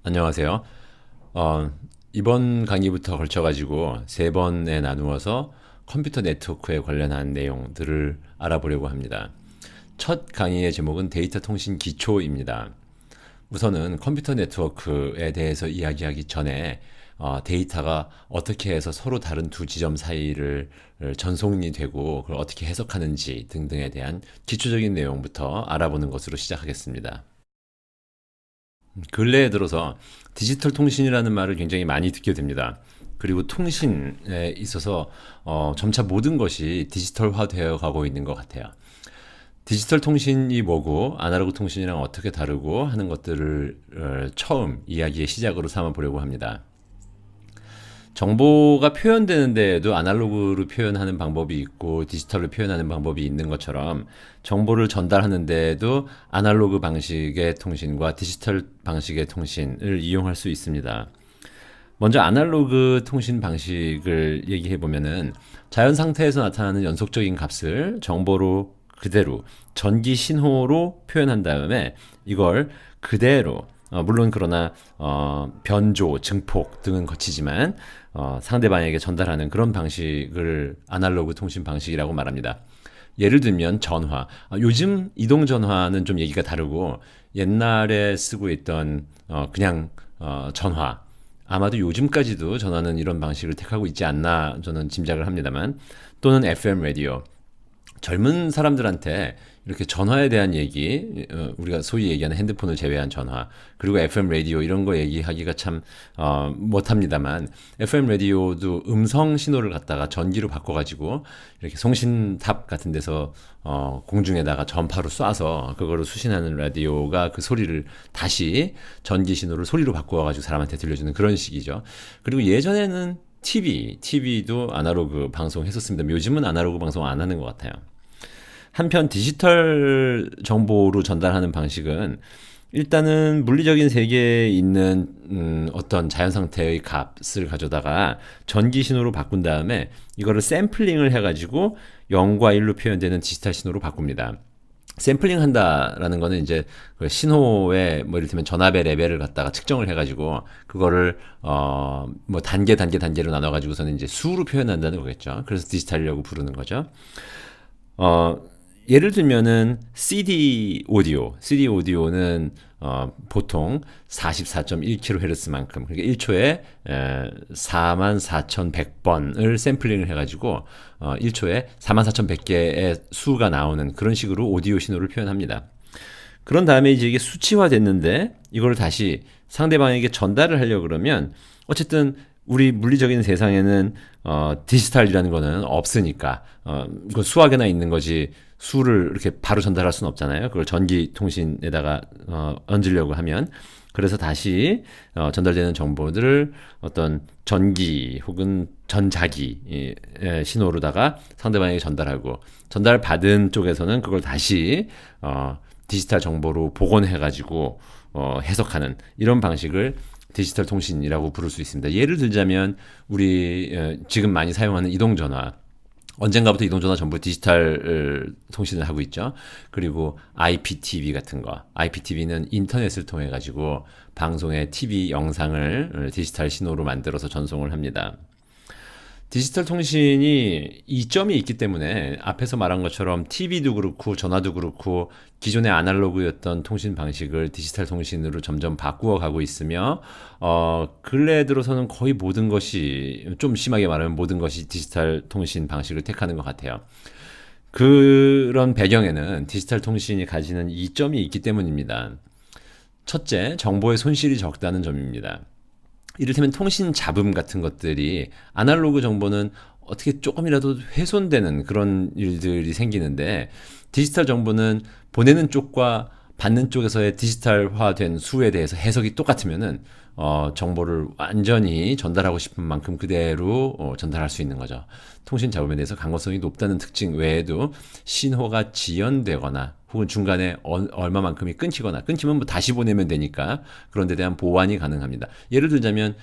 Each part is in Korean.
안녕하세요. 어, 이번 강의부터 걸쳐가지고 세 번에 나누어서 컴퓨터 네트워크에 관련한 내용들을 알아보려고 합니다. 첫 강의의 제목은 데이터 통신 기초입니다. 우선은 컴퓨터 네트워크에 대해서 이야기하기 전에 데이터가 어떻게 해서 서로 다른 두 지점 사이를 전송이 되고 그걸 어떻게 해석하는지 등등에 대한 기초적인 내용부터 알아보는 것으로 시작하겠습니다. 근래에 들어서 디지털 통신이라는 말을 굉장히 많이 듣게 됩니다. 그리고 통신에 있어서 점차 모든 것이 디지털화 되어 가고 있는 것 같아요. 디지털 통신이 뭐고 아날로그 통신이랑 어떻게 다르고 하는 것들을 처음 이야기의 시작으로 삼아 보려고 합니다. 정보가 표현되는 데에도 아날로그로 표현하는 방법이 있고 디지털로 표현하는 방법이 있는 것처럼 정보를 전달하는 데에도 아날로그 방식의 통신과 디지털 방식의 통신을 이용할 수 있습니다. 먼저 아날로그 통신 방식을 얘기해 보면은 자연 상태에서 나타나는 연속적인 값을 정보로 그대로 전기 신호로 표현한 다음에 이걸 그대로 물론 그러나 변조, 증폭 등은 거치지만 상대방에게 전달하는 그런 방식을 아날로그 통신 방식이라고 말합니다. 예를 들면 전화. 요즘 이동 전화는 좀 얘기가 다르고 옛날에 쓰고 있던 그냥 전화. 아마도 요즘까지도 전화는 이런 방식을 택하고 있지 않나 저는 짐작을 합니다만 또는 FM 라디오. 젊은 사람들한테 이렇게 전화에 대한 얘기, 우리가 소위 얘기하는 핸드폰을 제외한 전화, 그리고 FM 라디오 이런 거 얘기하기가 참 못합니다만 FM 라디오도 음성 신호를 갖다가 전기로 바꿔가지고 이렇게 송신탑 같은 데서 공중에다가 전파로 쏴서 그거를 수신하는 라디오가 그 소리를 다시 전기 신호를 소리로 바꿔가지고 사람한테 들려주는 그런 식이죠. 그리고 예전에는 TV도 아날로그 방송 했었습니다. 요즘은 아날로그 방송 안 하는 것 같아요. 한편 디지털 정보로 전달하는 방식은 일단은 물리적인 세계에 있는 어떤 자연 상태의 값을 가져다가 전기 신호로 바꾼 다음에 이거를 샘플링을 해가지고 0과 1로 표현되는 디지털 신호로 바꿉니다. 샘플링 한다라는 거는 이제 그 신호의 뭐 이를테면 전압의 레벨을 갖다가 측정을 해가지고 그거를 뭐 단계로 나눠가지고서는 이제 수로 표현한다는 거겠죠. 그래서 디지털이라고 부르는 거죠. 어, 예를 들면은 CD 오디오는 보통 44.1kHz만큼 그러니까 1초에 44,100번을 샘플링을 해가지고 1초에 44,100개의 수가 나오는 그런 식으로 오디오 신호를 표현합니다. 그런 다음에 이제 이게 수치화됐는데 이걸 다시 상대방에게 전달을 하려고 그러면 어쨌든 우리 물리적인 세상에는 디지털이라는 거는 없으니까 그 수학에나 있는 거지 수를 이렇게 바로 전달할 수는 없잖아요. 그걸 전기 통신에다가 얹으려고 하면 그래서 다시 전달되는 정보들을 어떤 전기 혹은 전자기 신호로다가 상대방에게 전달하고 전달받은 쪽에서는 그걸 다시 디지털 정보로 복원해가지고 해석하는 이런 방식을 디지털 통신이라고 부를 수 있습니다. 예를 들자면 우리 지금 많이 사용하는 이동전화 언젠가부터 이동전화 전부 디지털 통신을 하고 있죠. 그리고 IPTV 같은 거. IPTV는 인터넷을 통해 가지고 방송의 TV 영상을 디지털 신호로 만들어서 전송을 합니다. 디지털 통신이 이점이 있기 때문에 앞에서 말한 것처럼 TV도 그렇고 전화도 그렇고 기존의 아날로그였던 통신 방식을 디지털 통신으로 점점 바꾸어 가고 있으며 근래 들어서는 거의 모든 것이 좀 심하게 말하면 모든 것이 디지털 통신 방식을 택하는 것 같아요. 그런 배경에는 디지털 통신이 가지는 이점이 있기 때문입니다. 첫째, 정보의 손실이 적다는 점입니다. 이를테면 통신 잡음 같은 것들이 아날로그 정보는 어떻게 조금이라도 훼손되는 그런 일들이 생기는데 디지털 정보는 보내는 쪽과 받는 쪽에서의 디지털화된 수에 대해서 해석이 똑같으면은 정보를 완전히 전달하고 싶은 만큼 그대로 전달할 수 있는 거죠. 통신 잡음에 대해서 강건성이 높다는 특징 외에도 신호가 지연되거나 혹은 중간에 얼마만큼이 끊기거나 끊기면 뭐 다시 보내면 되니까 그런 데 대한 보완이 가능합니다. 예를 들자면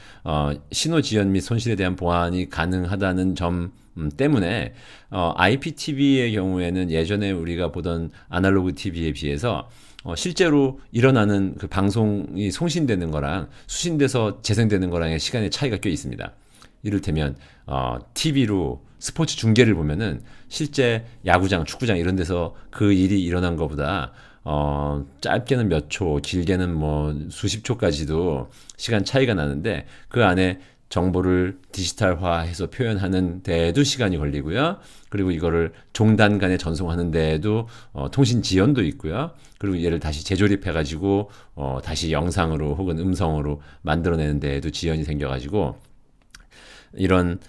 신호 지연 및 손실에 대한 보완이 가능하다는 점 때문에 IPTV의 경우에는 예전에 우리가 보던 아날로그 TV에 비해서 실제로 일어나는 그 방송이 송신되는 거랑 수신돼서 재생되는 거랑의 시간의 차이가 꽤 있습니다. 이를테면 TV로 스포츠 중계를 보면은 실제 야구장, 축구장 이런 데서 그 일이 일어난 것보다 짧게는 몇 초, 길게는 뭐 수십 초까지도 시간 차이가 나는데 그 안에 정보를 디지털화해서 표현하는 데에도 시간이 걸리고요. 그리고 이거를 종단 간에 전송하는 데에도 통신 지연도 있고요. 그리고 얘를 다시 재조립해가지고 다시 영상으로 혹은 음성으로 만들어내는 데에도 지연이 생겨가지고 이런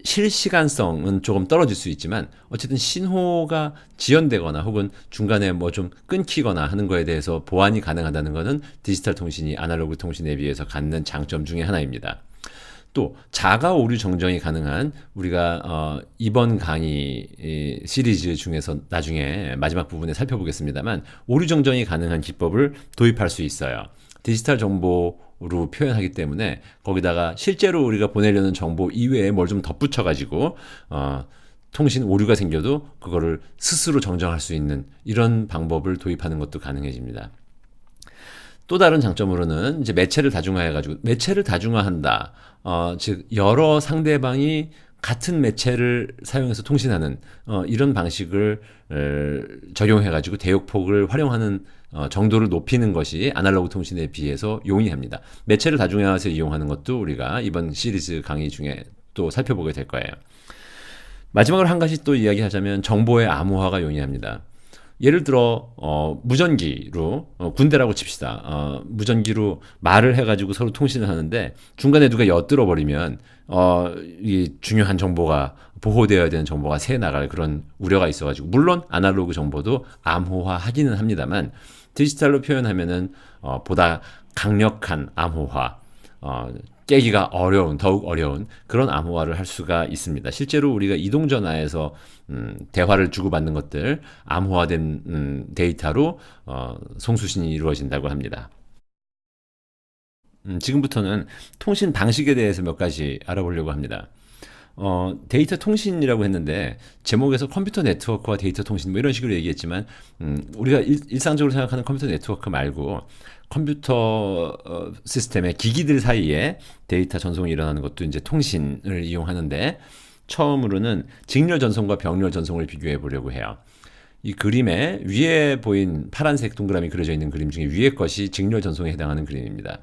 실시간성은 조금 떨어질 수 있지만 어쨌든 신호가 지연되거나 혹은 중간에 뭐 좀 끊기거나 하는 거에 대해서 보완이 가능하다는 것은 디지털 통신이 아날로그 통신에 비해서 갖는 장점 중에 하나입니다. 또 자가 오류 정정이 가능한 우리가 이번 강의 시리즈 중에서 나중에 마지막 부분에 살펴보겠습니다만 오류 정정이 가능한 기법을 도입할 수 있어요. 디지털 정보로 표현하기 때문에 거기다가 실제로 우리가 보내려는 정보 이외에 뭘 좀 덧붙여 가지고 통신 오류가 생겨도 그거를 스스로 정정할 수 있는 이런 방법을 도입하는 것도 가능해집니다. 또 다른 장점으로는 이제 매체를 다중화해가지고 매체를 다중화한다. 즉 여러 상대방이 같은 매체를 사용해서 통신하는 이런 방식을 적용해가지고 대역폭을 활용하는 정도를 높이는 것이 아날로그 통신에 비해서 용이합니다. 매체를 다중화해서 이용하는 것도 우리가 이번 시리즈 강의 중에 또 살펴보게 될 거예요. 마지막으로 한 가지 또 이야기하자면 정보의 암호화가 용이합니다. 예를 들어 무전기로 군대라고 칩시다. 무전기로 말을 해가지고 서로 통신을 하는데 중간에 누가 엿들어 버리면 이 중요한 정보가 보호되어야 되는 정보가 새 나갈 그런 우려가 있어가지고 물론 아날로그 정보도 암호화하기는 합니다만 디지털로 표현하면은 보다 강력한 암호화, 깨기가 어려운, 더욱 어려운 그런 암호화를 할 수가 있습니다. 실제로 우리가 이동전화에서 대화를 주고받는 것들 암호화된 데이터로 송수신이 이루어진다고 합니다. 지금부터는 통신 방식에 대해서 몇 가지 알아보려고 합니다. 데이터 통신이라고 했는데 제목에서 컴퓨터 네트워크와 데이터 통신 뭐 이런 식으로 얘기했지만 우리가 일상적으로 생각하는 컴퓨터 네트워크 말고 컴퓨터 시스템의 기기들 사이에 데이터 전송이 일어나는 것도 이제 통신을 이용하는데 처음으로는 직렬 전송과 병렬 전송을 비교해 보려고 해요. 이 그림에 위에 보인 파란색 동그라미 그려져 있는 그림 중에 위에 것이 직렬 전송에 해당하는 그림입니다.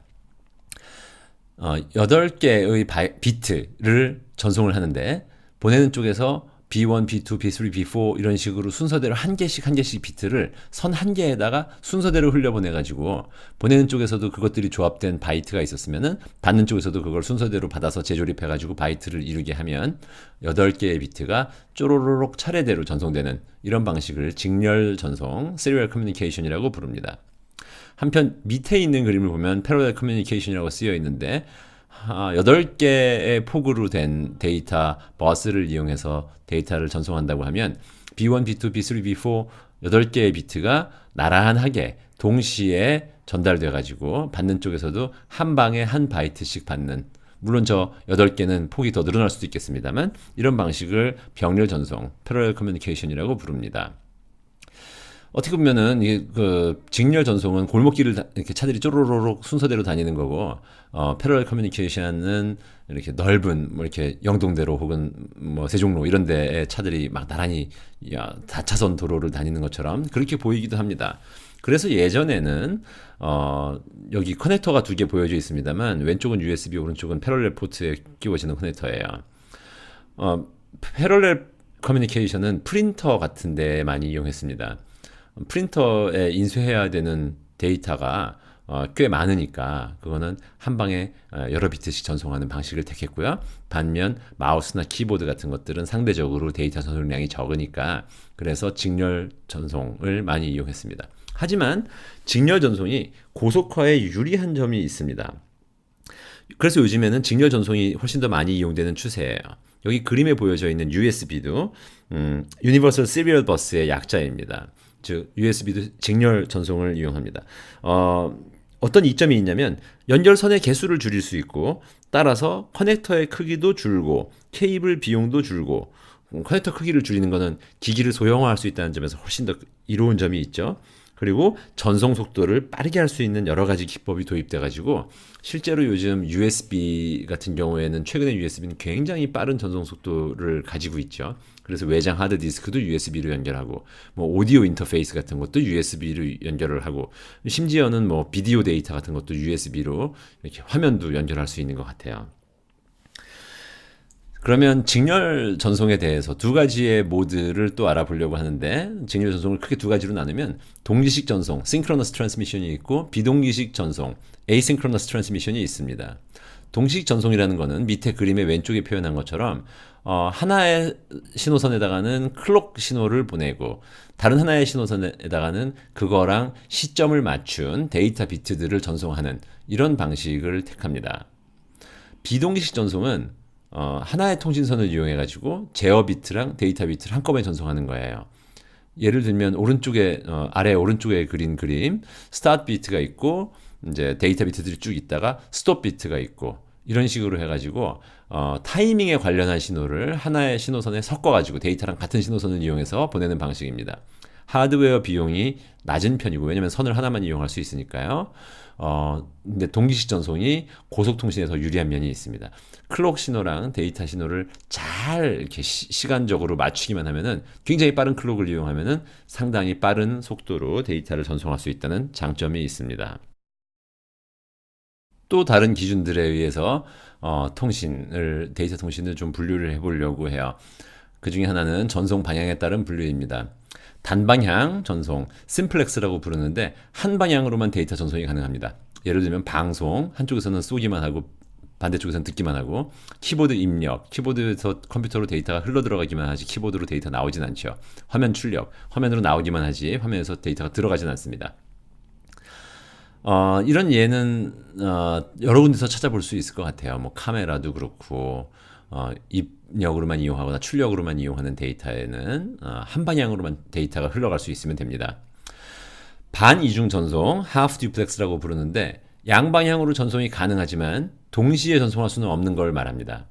8개의 비트를 전송을 하는데 보내는 쪽에서 B1, B2, B3, B4 이런 식으로 순서대로 한 개씩 비트를 선 한 개에다가 순서대로 흘려보내가지고 보내는 쪽에서도 그것들이 조합된 바이트가 있었으면은 받는 쪽에서도 그걸 순서대로 받아서 재조립해가지고 바이트를 이루게 하면 8개의 비트가 쪼로로록 차례대로 전송되는 이런 방식을 직렬 전송, Serial Communication이라고 부릅니다. 한편 밑에 있는 그림을 보면 Parallel Communication이라고 쓰여 있는데 8개의 폭으로 된 데이터 버스를 이용해서 데이터를 전송한다고 하면 B1, B2, B3, B4 8개의 비트가 나란하게 동시에 전달돼 가지고 받는 쪽에서도 한 방에 한 바이트씩 받는 물론 저 8개는 폭이 더 늘어날 수도 있겠습니다만 이런 방식을 병렬 전송, Parallel Communication이라고 부릅니다. 어떻게 보면은 그 직렬 전송은 골목길을 이렇게 차들이 쪼로로록 순서대로 다니는 거고, 패러럴 커뮤니케이션은 이렇게 넓은 뭐 이렇게 영동대로 혹은 뭐 세종로 이런 데에 차들이 막 나란히 다차선 도로를 다니는 것처럼 그렇게 보이기도 합니다. 그래서 예전에는 여기 커넥터가 2개 보여져 있습니다만 왼쪽은 USB, 오른쪽은 패러렐 포트에 끼워지는 커넥터예요. 패러렐 커뮤니케이션은 프린터 같은 데 많이 이용했습니다. 프린터에 인쇄해야 되는 데이터가 꽤 많으니까 그거는 한 방에 여러 비트씩 전송하는 방식을 택했고요. 반면 마우스나 키보드 같은 것들은 상대적으로 데이터 전송량이 적으니까 그래서 직렬 전송을 많이 이용했습니다. 하지만 직렬 전송이 고속화에 유리한 점이 있습니다. 그래서 요즘에는 직렬 전송이 훨씬 더 많이 이용되는 추세예요. 여기 그림에 보여져 있는 USB도 Universal Serial Bus의 약자입니다. 즉 USB도 직렬 전송을 이용합니다. 어떤 이점이 있냐면 연결선의 개수를 줄일 수 있고 따라서 커넥터의 크기도 줄고 케이블 비용도 줄고 커넥터 크기를 줄이는 것은 기기를 소형화할 수 있다는 점에서 훨씬 더 이로운 점이 있죠. 그리고 전송 속도를 빠르게 할 수 있는 여러 가지 기법이 도입돼 가지고 실제로 요즘 USB 같은 경우에는 최근에 USB는 굉장히 빠른 전송 속도를 가지고 있죠. 그래서 외장 하드 디스크도 USB로 연결하고 뭐 오디오 인터페이스 같은 것도 USB로 연결을 하고 심지어는 뭐 비디오 데이터 같은 것도 USB로 이렇게 화면도 연결할 수 있는 것 같아요. 그러면 직렬 전송에 대해서 두 가지의 모드를 또 알아보려고 하는데 직렬 전송을 크게 두 가지로 나누면 동기식 전송, synchronous transmission이 있고 비동기식 전송, asynchronous transmission이 있습니다. 동시식 전송이라는 거는 밑에 그림의 왼쪽에 표현한 것처럼 하나의 신호선에다가는 클록 신호를 보내고 다른 하나의 신호선에다가는 그거랑 시점을 맞춘 데이터 비트들을 전송하는 이런 방식을 택합니다. 비동기식 전송은 하나의 통신선을 이용해 가지고 제어 비트랑 데이터 비트를 한꺼번에 전송하는 거예요. 예를 들면 오른쪽에 아래 오른쪽에 그린 그림 스타트 비트가 있고 이제 데이터 비트들이 쭉 있다가 스톱 비트가 있고 이런 식으로 해가지고 타이밍에 관련한 신호를 하나의 신호선에 섞어가지고 데이터랑 같은 신호선을 이용해서 보내는 방식입니다. 하드웨어 비용이 낮은 편이고 왜냐면 선을 하나만 이용할 수 있으니까요. 근데 동기식 전송이 고속통신에 더 유리한 면이 있습니다. 클록 신호랑 데이터 신호를 잘 이렇게 시간적으로 맞추기만 하면은 굉장히 빠른 클록을 이용하면은 상당히 빠른 속도로 데이터를 전송할 수 있다는 장점이 있습니다. 또 다른 기준들에 의해서 데이터 통신을 좀 분류를 해보려고 해요. 그 중에 하나는 전송 방향에 따른 분류입니다. 단방향 전송, 심플렉스라고 부르는데 한 방향으로만 데이터 전송이 가능합니다. 예를 들면 방송, 한쪽에서는 쏘기만 하고 반대쪽에서는 듣기만 하고 키보드 입력, 키보드에서 컴퓨터로 데이터가 흘러 들어가기만 하지 키보드로 데이터 나오진 않죠. 화면 출력, 화면으로 나오기만 하지 화면에서 데이터가 들어가진 않습니다. 이런 예는 여러 군데서 찾아볼 수 있을 것 같아요. 뭐 카메라도 그렇고 입력으로만 이용하거나 출력으로만 이용하는 데이터에는 한 방향으로만 데이터가 흘러갈 수 있으면 됩니다. 반이중 전송, half duplex라고 부르는데 양방향으로 전송이 가능하지만 동시에 전송할 수는 없는 걸 말합니다.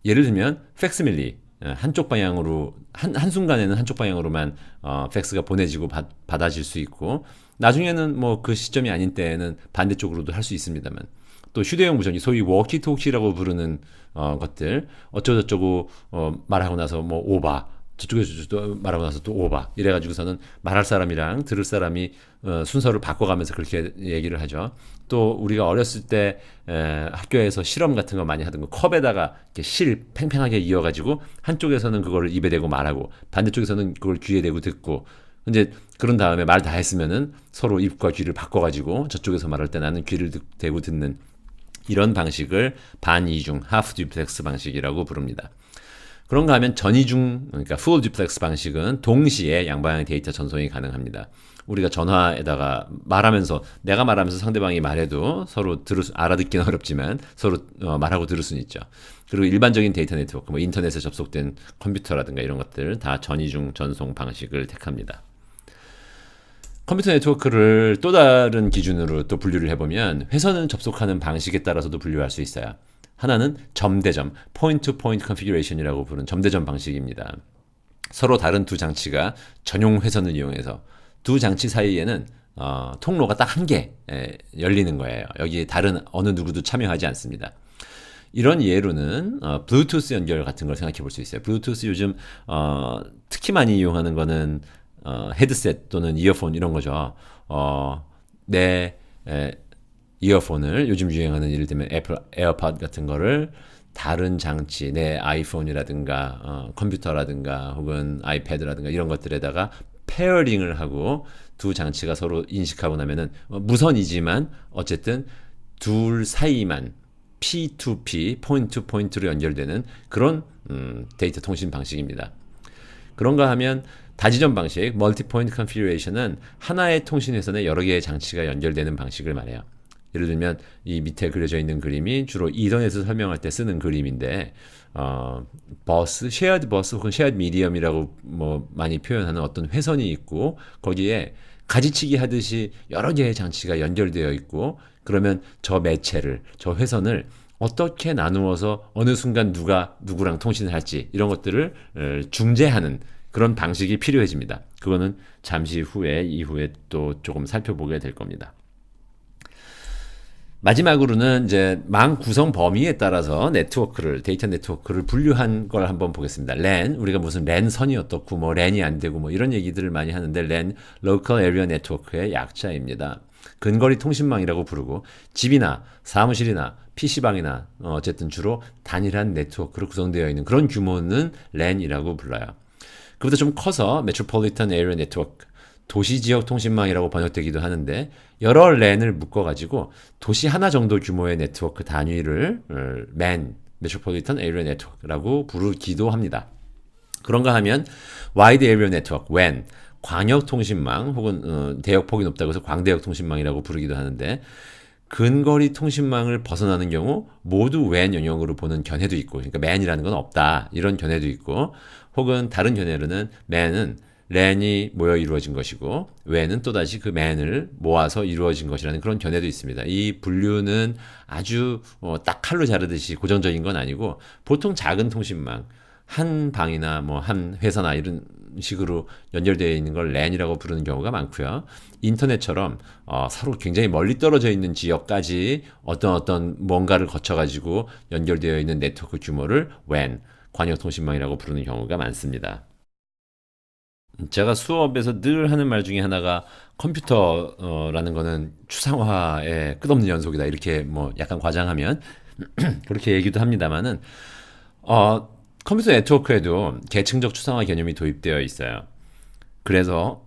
예를 들면 팩스밀리, 한쪽 방향으로 한순간에는 한쪽 방향으로만 팩스가 보내지고 받아질 수 있고 나중에는 뭐 그 시점이 아닌 때에는 반대쪽으로도 할 수 있습니다만 또 휴대용 무전기 소위 워키토키라고 부르는 것들 어쩌고저쩌고 말하고 나서 뭐 오바 저쪽에서 말하고 나서 또 오바 이래가지고서는 말할 사람이랑 들을 사람이 순서를 바꿔가면서 그렇게 얘기를 하죠. 또 우리가 어렸을 때 학교에서 실험 같은 거 많이 하던 거 컵에다가 이렇게 실 팽팽하게 이어가지고 한쪽에서는 그거를 입에 대고 말하고 반대쪽에서는 그걸 귀에 대고 듣고 근데 그런 다음에 말 다 했으면은 서로 입과 귀를 바꿔가지고 저쪽에서 말할 때 나는 귀를 대고 듣는 이런 방식을 반이중 half duplex 방식이라고 부릅니다. 그런가 하면 전이중 그러니까 full duplex 방식은 동시에 양방향 데이터 전송이 가능합니다. 우리가 전화에다가 내가 말하면서 상대방이 말해도 서로 알아듣기는 어렵지만 서로 말하고 들을 수는 있죠. 그리고 일반적인 데이터 네트워크, 뭐 인터넷에 접속된 컴퓨터라든가 이런 것들 다 전이중 전송 방식을 택합니다. 컴퓨터 네트워크를 또 다른 기준으로 또 분류를 해보면 회선을 접속하는 방식에 따라서도 분류할 수 있어요. 하나는 점대점, point-to-point configuration이라고 부르는 점대점 방식입니다. 서로 다른 두 장치가 전용 회선을 이용해서 두 장치 사이에는 통로가 딱 한 개 열리는 거예요. 여기에 다른 어느 누구도 참여하지 않습니다. 이런 예로는 블루투스 연결 같은 걸 생각해 볼 수 있어요. 블루투스 요즘 특히 많이 이용하는 거는 헤드셋 또는 이어폰 이런 거죠. 내 이어폰을 요즘 유행하는 예를 들면 애플 에어팟 같은 거를 다른 장치 내 아이폰이라든가 컴퓨터라든가 혹은 아이패드라든가 이런 것들에다가 페어링을 하고 두 장치가 서로 인식하고 나면은 무선이지만 어쨌든 둘 사이만 P2P, point to point로 연결되는 그런 데이터 통신 방식입니다. 그런가 하면 다지점 방식, 멀티 포인트 컨피규레이션은 하나의 통신 회선에 여러 개의 장치가 연결되는 방식을 말해요. 예를 들면 이 밑에 그려져 있는 그림이 주로 인터넷을 설명할 때 쓰는 그림인데 버스, 쉐어드 버스 혹은 쉐어드 미디엄이라고 뭐 많이 표현하는 어떤 회선이 있고 거기에 가지치기 하듯이 여러 개의 장치가 연결되어 있고 그러면 저 매체를, 저 회선을 어떻게 나누어서 어느 순간 누가 누구랑 통신을 할지 이런 것들을 중재하는 그런 방식이 필요해집니다. 그거는 잠시 후에 이후에 또 조금 살펴보게 될 겁니다. 마지막으로는 이제 망 구성 범위에 따라서 네트워크를, 데이터 네트워크를 분류한 걸 한번 보겠습니다. LAN, 우리가 무슨 LAN 선이 어떻고 뭐 LAN이 안 되고 뭐 이런 얘기들을 많이 하는데 LAN, Local Area Network의 약자입니다. 근거리 통신망이라고 부르고 집이나 사무실이나 PC방이나 어쨌든 주로 단일한 네트워크로 구성되어 있는 그런 규모는 LAN이라고 불러요. 그보다 좀 커서 Metropolitan Area Network, 도시 지역 통신망이라고 번역되기도 하는데 여러 랜을 묶어가지고 도시 하나 정도 규모의 네트워크 단위를 MAN, Metropolitan Area Network라고 부르기도 합니다. 그런가 하면 Wide Area Network, WAN, 광역 통신망 혹은 대역폭이 높다고 해서 광대역 통신망이라고 부르기도 하는데 근거리 통신망을 벗어나는 경우 모두 WAN 영역으로 보는 견해도 있고 그러니까 MAN이라는 건 없다 이런 견해도 있고 혹은 다른 견해로는 MAN은 랜이 모여 이루어진 것이고 WAN은 또다시 그 MAN을 모아서 이루어진 것이라는 그런 견해도 있습니다. 이 분류는 아주 딱 칼로 자르듯이 고정적인 건 아니고 보통 작은 통신망 한 방이나 뭐 한 회사나 이런 식으로 연결되어 있는 걸 랜이라고 부르는 경우가 많고요. 인터넷처럼 서로 굉장히 멀리 떨어져 있는 지역까지 어떤 뭔가를 거쳐가지고 연결되어 있는 네트워크 규모를 WAN, 광역통신망이라고 부르는 경우가 많습니다. 제가 수업에서 늘 하는 말 중에 하나가 컴퓨터라는 거는 추상화의 끝없는 연속이다. 이렇게 뭐 약간 과장하면 그렇게 얘기도 합니다만은 컴퓨터 네트워크에도 계층적 추상화 개념이 도입되어 있어요. 그래서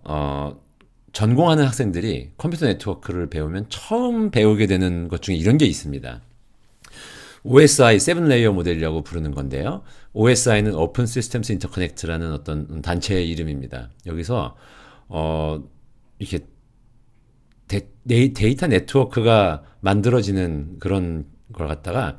전공하는 학생들이 컴퓨터 네트워크를 배우면 처음 배우게 되는 것 중에 이런 게 있습니다. OSI, 7레이어 모델이라고 부르는 건데요. OSI는 Open Systems Interconnect라는 어떤 단체의 이름입니다. 여기서 이렇게 데이터 네트워크가 만들어지는 그런 걸 갖다가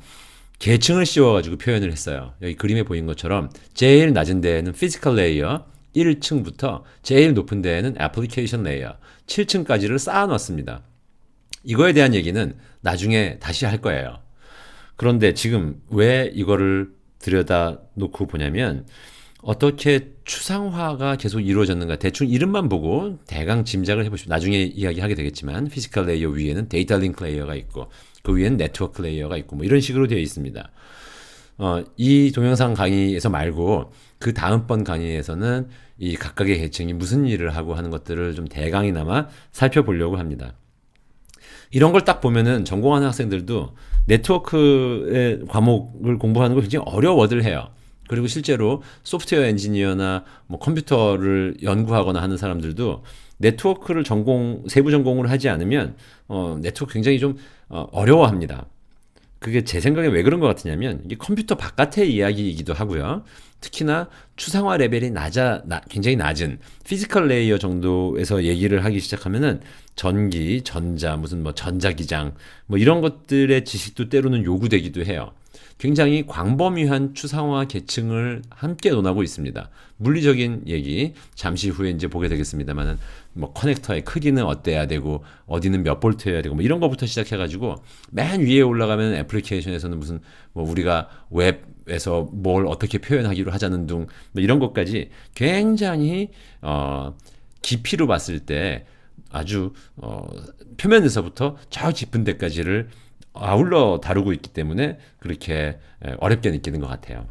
계층을 씌워가지고 표현을 했어요. 여기 그림에 보인 것처럼 제일 낮은 데에는 Physical Layer 1층부터 제일 높은 데에는 Application Layer 7층까지를 쌓아놨습니다. 이거에 대한 얘기는 나중에 다시 할 거예요. 그런데 지금 왜 이거를 들여다 놓고 보냐면 어떻게 추상화가 계속 이루어졌는가 대충 이름만 보고 대강 짐작을 해보시면 나중에 이야기하게 되겠지만 피지컬 레이어 위에는 데이터 링크 레이어가 있고 그 위에는 네트워크 레이어가 있고 뭐 이런 식으로 되어 있습니다. 이 동영상 강의에서 말고 그 다음번 강의에서는 이 각각의 계층이 무슨 일을 하고 하는 것들을 좀 대강이나마 살펴보려고 합니다. 이런 걸 딱 보면은 전공하는 학생들도 네트워크의 과목을 공부하는 걸 굉장히 어려워들 해요. 그리고 실제로 소프트웨어 엔지니어나 뭐 컴퓨터를 연구하거나 하는 사람들도 네트워크를 세부 전공으로 하지 않으면 네트워크 굉장히 좀 어려워합니다. 그게 제 생각에 왜 그런 것 같으냐면 이게 컴퓨터 바깥의 이야기이기도 하고요. 특히나 추상화 레벨이 굉장히 낮은 피지컬 레이어 정도에서 얘기를 하기 시작하면은 전기, 전자, 무슨 뭐 전자기장 뭐 이런 것들의 지식도 때로는 요구되기도 해요. 굉장히 광범위한 추상화 계층을 함께 논하고 있습니다. 물리적인 얘기 잠시 후에 이제 보게 되겠습니다만은 뭐 커넥터의 크기는 어때야 되고 어디는 몇 볼트여야 되고 뭐 이런 거부터 시작해가지고 맨 위에 올라가면 애플리케이션에서는 무슨 뭐 우리가 웹에서 뭘 어떻게 표현하기로 하자는 둥 뭐 이런 것까지 굉장히 깊이로 봤을 때 아주 표면에서부터 저 깊은 데까지를 아울러 다루고 있기 때문에 그렇게 어렵게 느끼는 것 같아요.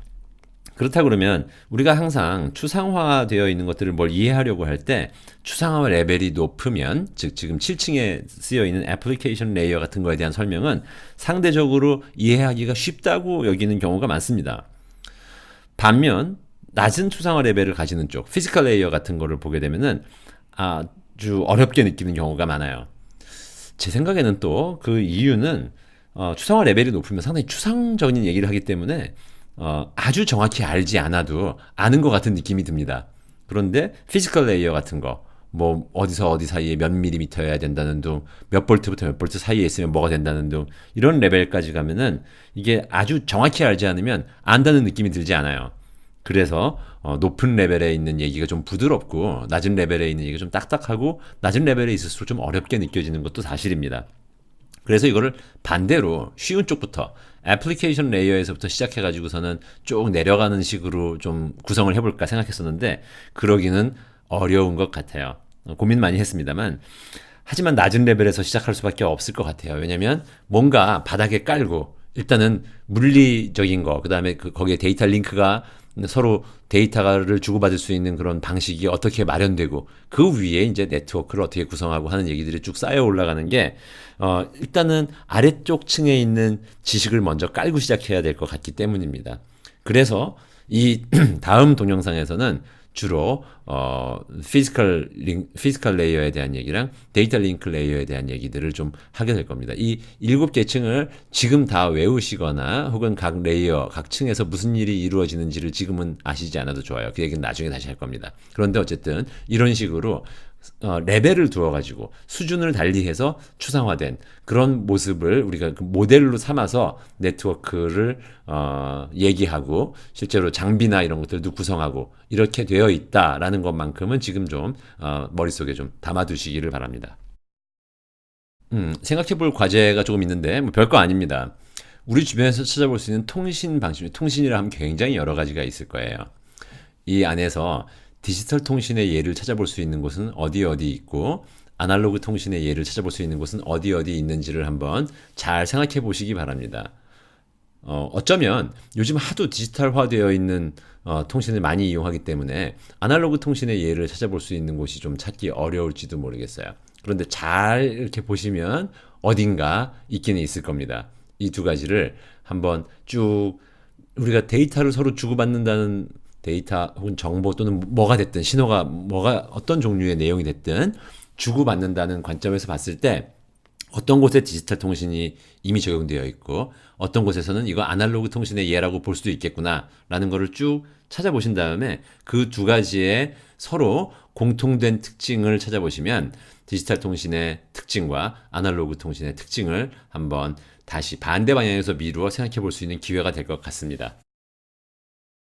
그렇다 그러면 우리가 항상 추상화되어 있는 것들을 뭘 이해하려고 할 때 추상화 레벨이 높으면 즉 지금 7층에 쓰여 있는 애플리케이션 레이어 같은 거에 대한 설명은 상대적으로 이해하기가 쉽다고 여기는 경우가 많습니다. 반면 낮은 추상화 레벨을 가지는 쪽 피지컬 레이어 같은 거를 보게 되면은 아주 어렵게 느끼는 경우가 많아요. 제 생각에는 또 그 이유는 추상화 레벨이 높으면 상당히 추상적인 얘기를 하기 때문에 아주 정확히 알지 않아도 아는 것 같은 느낌이 듭니다. 그런데 피지컬 레이어 같은 거 뭐 어디서 어디 사이에 몇 밀리미터여야 된다는 둥, 몇 볼트부터 몇 볼트 사이에 있으면 뭐가 된다는 둥, 이런 레벨까지 가면은 이게 아주 정확히 알지 않으면 안다는 느낌이 들지 않아요. 그래서 높은 레벨에 있는 얘기가 좀 부드럽고 낮은 레벨에 있는 얘기가 좀 딱딱하고 낮은 레벨에 있을수록 좀 어렵게 느껴지는 것도 사실입니다. 그래서 이거를 반대로 쉬운 쪽부터 애플리케이션 레이어에서부터 시작해가지고서는 쭉 내려가는 식으로 좀 구성을 해볼까 생각했었는데 그러기는 어려운 것 같아요. 고민 많이 했습니다만 하지만 낮은 레벨에서 시작할 수밖에 없을 것 같아요. 왜냐면 뭔가 바닥에 깔고 일단은 물리적인 거, 그 다음에 거기에 데이터 링크가 서로 데이터를 주고받을 수 있는 그런 방식이 어떻게 마련되고 그 위에 이제 네트워크를 어떻게 구성하고 하는 얘기들이 쭉 쌓여 올라가는 게 일단은 아래쪽 층에 있는 지식을 먼저 깔고 시작해야 될 것 같기 때문입니다. 그래서 이 다음 동영상에서는 주로 피지컬 레이어에 대한 얘기랑 데이터 링크 레이어에 대한 얘기들을 좀 하게 될 겁니다. 이 7개 층을 지금 다 외우시거나 혹은 각 레이어, 각 층에서 무슨 일이 이루어지는지를 지금은 아시지 않아도 좋아요. 그 얘기는 나중에 다시 할 겁니다. 그런데 어쨌든 이런 식으로 레벨을 두어가지고 수준을 달리해서 추상화된 그런 모습을 우리가 그 모델로 삼아서 네트워크를 얘기하고 실제로 장비나 이런 것들도 구성하고 이렇게 되어 있다라는 것만큼은 지금 좀 머릿속에 좀 담아두시기를 바랍니다. 생각해볼 과제가 조금 있는데 뭐 별거 아닙니다. 우리 주변에서 찾아볼 수 있는 통신 방식, 통신이라 하면 굉장히 여러 가지가 있을 거예요. 이 안에서 디지털 통신의 예를 찾아볼 수 있는 곳은 어디 어디 있고 아날로그 통신의 예를 찾아볼 수 있는 곳은 어디 어디 있는지를 한번 잘 생각해 보시기 바랍니다. 어쩌면 요즘 하도 디지털화되어 있는 통신을 많이 이용하기 때문에 아날로그 통신의 예를 찾아볼 수 있는 곳이 좀 찾기 어려울지도 모르겠어요. 그런데 잘 이렇게 보시면 어딘가 있기는 있을 겁니다. 이 두 가지를 한번 쭉 우리가 데이터를 서로 주고받는다는 데이터 혹은 정보 또는 뭐가 됐든 신호가 뭐가 어떤 종류의 내용이 됐든 주고받는다는 관점에서 봤을 때 어떤 곳에 디지털 통신이 이미 적용되어 있고 어떤 곳에서는 이거 아날로그 통신의 예라고 볼 수도 있겠구나라는 거를 쭉 찾아보신 다음에 그 두 가지의 서로 공통된 특징을 찾아보시면 디지털 통신의 특징과 아날로그 통신의 특징을 한번 다시 반대 방향에서 미루어 생각해 볼 수 있는 기회가 될 것 같습니다.